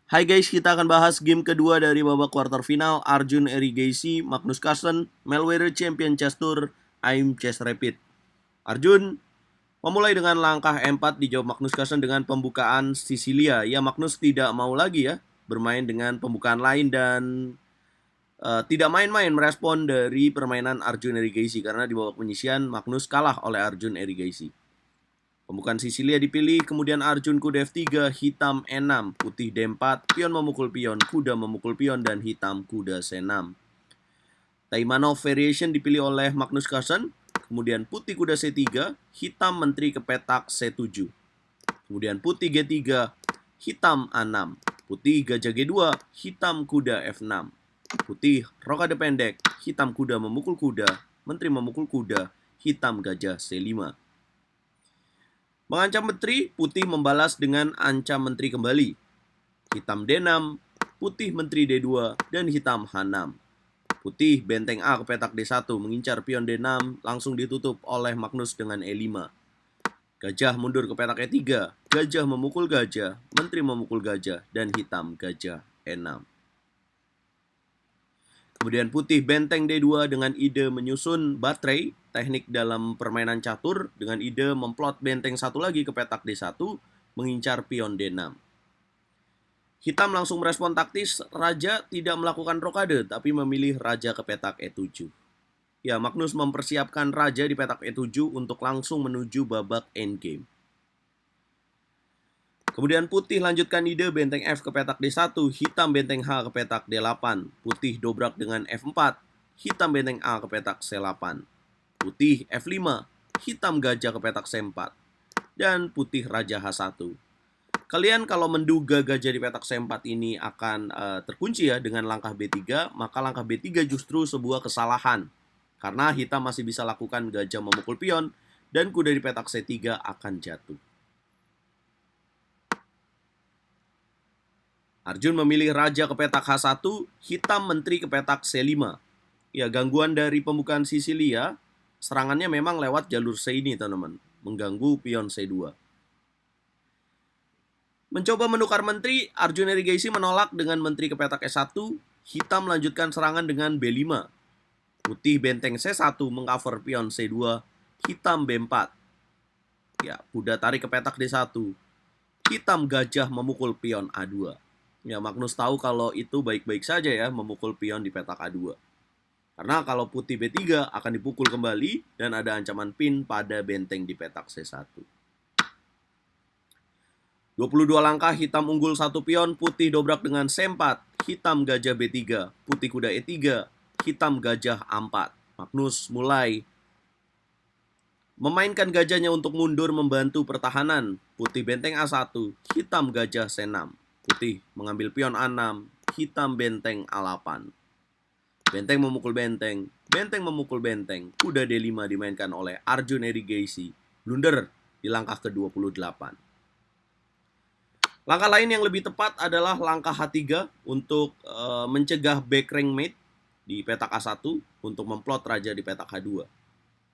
Hai guys, kita akan bahas game kedua dari babak quarter final Arjun Erigaisi, Magnus Carlsen, Melwerer Champion Chess Tour, AIM Chess Rapid. Arjun memulai dengan langkah E4 dijawab Magnus Carlsen dengan pembukaan Sisilia. Ya, Magnus tidak mau lagi ya bermain dengan pembukaan lain dan tidak main-main merespon dari permainan Arjun Erigaisi karena di babak penyisian Magnus kalah oleh Arjun Erigaisi. Pembukaan Sisilia dipilih, kemudian Arjun kuda F3, hitam E6, putih D4, pion memukul pion, kuda memukul pion, dan hitam kuda C6. Taimanov variation dipilih oleh Magnus Carlsen, kemudian putih kuda C3, hitam menteri ke petak C7. Kemudian putih G3, hitam A6, putih gajah G2, hitam kuda F6. Putih rokade pendek, hitam kuda memukul kuda, menteri memukul kuda, hitam gajah C5. Mengancam menteri, putih membalas dengan ancam menteri kembali. Hitam D6, putih menteri D2, dan hitam H6. Putih benteng A ke petak D1, mengincar pion D6, langsung ditutup oleh Magnus dengan E5. Gajah mundur ke petak E3, gajah memukul gajah, menteri memukul gajah, dan hitam gajah E6. Kemudian putih benteng D2 dengan ide menyusun baterai, teknik dalam permainan catur dengan ide memplot benteng satu lagi ke petak D1, mengincar pion D6. Hitam langsung merespon taktis, raja tidak melakukan rokade, tapi memilih raja ke petak E7. Ya, Magnus mempersiapkan raja di petak E7 untuk langsung menuju babak endgame. Kemudian putih lanjutkan ide benteng F ke petak D1, hitam benteng H ke petak D8, putih dobrak dengan F4, hitam benteng A ke petak C8, putih F5, hitam gajah ke petak C4, dan putih raja H1. Kalian kalau menduga gajah di petak C4 ini akan terkunci ya dengan langkah B3, maka langkah B3 justru sebuah kesalahan. Karena hitam masih bisa lakukan gajah memukul pion, dan kuda di petak C3 akan jatuh. Arjun memilih raja ke petak H1, hitam menteri ke petak C5. Ya, gangguan dari pembukaan Sisilia, serangannya memang lewat jalur C ini, teman-teman. Mengganggu pion C2. Mencoba menukar menteri, Arjun Erigaisi menolak dengan menteri ke petak S1, hitam melanjutkan serangan dengan B5. Putih benteng C1 mengcover pion C2, hitam B4. Ya, kuda tarik ke petak D1. Hitam gajah memukul pion A2. Ya, Magnus tahu kalau itu baik-baik saja ya memukul pion di petak A2. Karena kalau putih B3 akan dipukul kembali dan ada ancaman pin pada benteng di petak C1. 22 langkah, hitam unggul 1 pion, putih dobrak dengan C4, hitam gajah B3, putih kuda E3, hitam gajah A4. Magnus mulai memainkan gajahnya untuk mundur membantu pertahanan. Putih benteng A1, hitam gajah C6. Putih mengambil pion A6, hitam benteng A8. Benteng memukul benteng, benteng memukul benteng. Kuda D5 dimainkan oleh Arjun Erigaisi. Blunder di langkah ke-28. Langkah lain yang lebih tepat adalah langkah H3 untuk mencegah back rank mate di petak A1 untuk memplot raja di petak H2.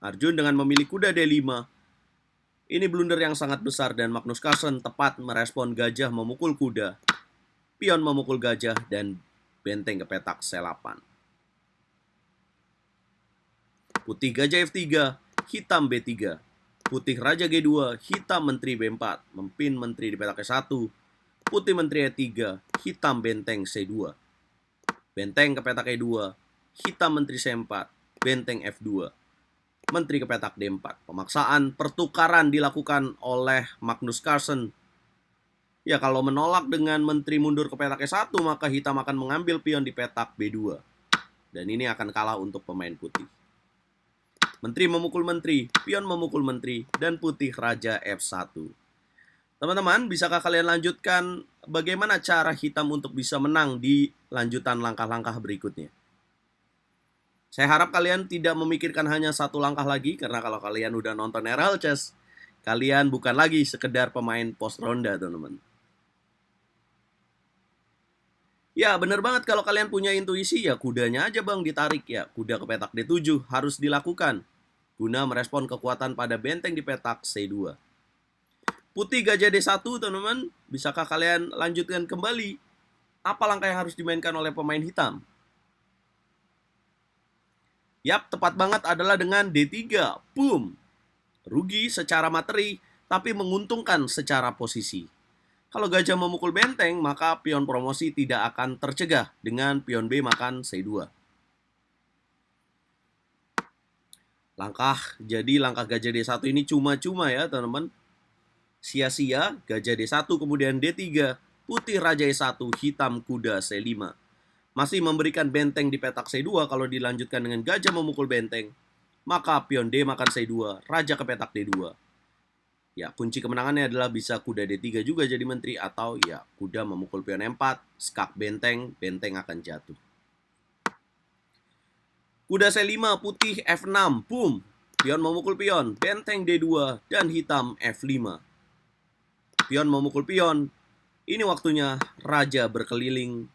Arjun dengan memilih kuda D5. Ini blunder yang sangat besar dan Magnus Carlsen tepat merespon gajah memukul kuda, pion memukul gajah, dan benteng ke petak C8. Putih gajah F3, hitam B3. Putih raja G2, hitam menteri B4, mempin menteri di petak E1. Putih menteri E3, hitam benteng C2. Benteng ke petak E2, hitam menteri C4, benteng F2. Menteri ke petak D4. Pemaksaan pertukaran dilakukan oleh Magnus Carlsen. Ya, kalau menolak dengan menteri mundur ke petak E1, maka hitam akan mengambil pion di petak B2. Dan ini akan kalah untuk pemain putih. Menteri memukul menteri, pion memukul menteri, dan putih raja F1. Teman-teman, bisakah kalian lanjutkan bagaimana cara hitam untuk bisa menang di lanjutan langkah-langkah berikutnya? Saya harap kalian tidak memikirkan hanya satu langkah lagi, karena kalau kalian udah nonton RL Chess, kalian bukan lagi sekedar pemain post ronda, teman-teman. Ya, bener banget kalau kalian punya intuisi, ya kudanya aja bang ditarik ya. Kuda ke petak D7 harus dilakukan guna merespon kekuatan pada benteng di petak C2. Putih gajah D1, teman-teman. Bisakah kalian lanjutkan kembali Apa langkah yang harus dimainkan oleh pemain hitam? Yap, tepat banget adalah dengan D3. Boom. Rugi secara materi, tapi menguntungkan secara posisi. Kalau gajah memukul benteng, maka pion promosi tidak akan tercegah dengan pion B makan C2. Jadi langkah gajah D1 ini cuma-cuma ya teman-teman. Sia-sia, gajah D1 kemudian D3, putih raja E1, hitam kuda C5. Masih memberikan benteng di petak C2 kalau dilanjutkan dengan gajah memukul benteng. Maka pion D makan C2, raja ke petak D2. Ya, kunci kemenangannya adalah bisa kuda D3 juga jadi menteri, atau ya kuda memukul pion E4, skak benteng, benteng akan jatuh. Kuda C5, putih F6, boom. Pion memukul pion, benteng D2, dan hitam F5. Pion memukul pion, ini waktunya raja berkeliling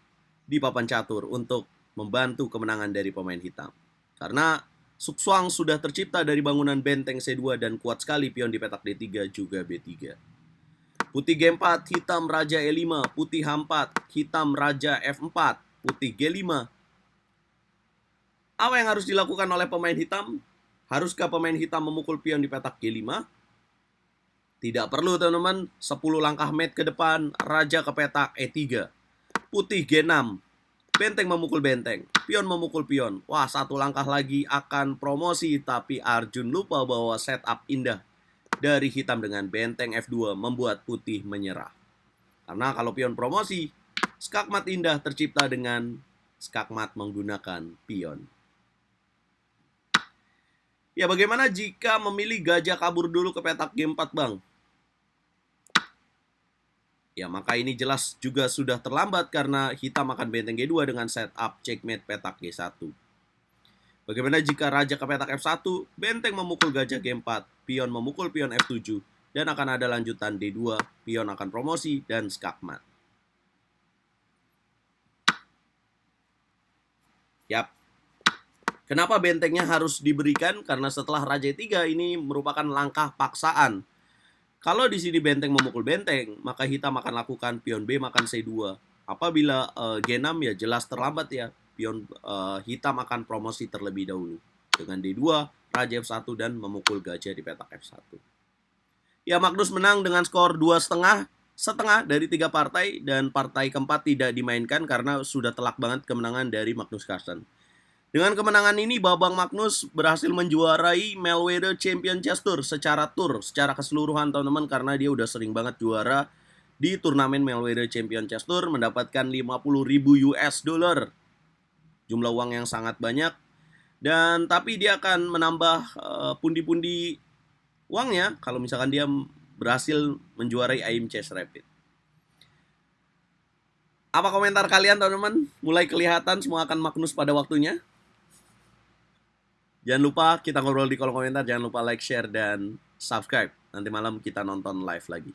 di papan catur untuk membantu kemenangan dari pemain hitam. Karena Sukswang sudah tercipta dari bangunan benteng C2 dan kuat sekali pion di petak D3 juga B3. Putih G4, hitam raja E5, putih H4, hitam raja F4, putih G5. Apa yang harus dilakukan oleh pemain hitam? Haruskah pemain hitam memukul pion di petak G5? Tidak perlu teman-teman, 10 langkah mate ke depan, raja ke petak E3. Putih G6, benteng memukul benteng, pion memukul pion. Wah, 1 langkah lagi akan promosi, tapi Arjun lupa bahwa setup indah dari hitam dengan benteng F2 membuat putih menyerah. Karena kalau pion promosi, skakmat indah tercipta dengan skakmat menggunakan pion. Ya, bagaimana jika memilih gajah kabur dulu ke petak G4, Bang? Ya, maka ini jelas juga sudah terlambat karena hitam akan benteng G2 dengan setup checkmate petak G1. Bagaimana jika raja ke petak F1, benteng memukul gajah G4, pion memukul pion F7, dan akan ada lanjutan D2, pion akan promosi, dan skakmat. Yap. Kenapa bentengnya harus diberikan? Karena setelah raja E3 ini merupakan langkah paksaan. Kalau di sini benteng memukul benteng, maka hitam akan lakukan pion B makan C2. Apabila G6 ya jelas terlambat ya, pion hitam akan promosi terlebih dahulu. Dengan D2, raja F1 dan memukul gajah di petak F1. Ya, Magnus menang dengan skor 2,5 dari 3 partai, dan partai keempat tidak dimainkan karena sudah telak banget kemenangan dari Magnus Carlsen. Dengan kemenangan ini, Babang Magnus berhasil menjuarai Melweere Champion Chess Tour secara keseluruhan teman-teman, karena dia udah sering banget juara di turnamen Melweere Champion Chess Tour, mendapatkan 50.000 US dollar. Jumlah uang yang sangat banyak. Dan tapi dia akan menambah pundi-pundi uangnya kalau misalkan dia berhasil menjuarai AIM Chess Rapid. Apa komentar kalian teman-teman? Mulai kelihatan semua akan Magnus pada waktunya. Jangan lupa kita ngobrol di kolom komentar. Jangan lupa like, share, dan subscribe. Nanti malam kita nonton live lagi.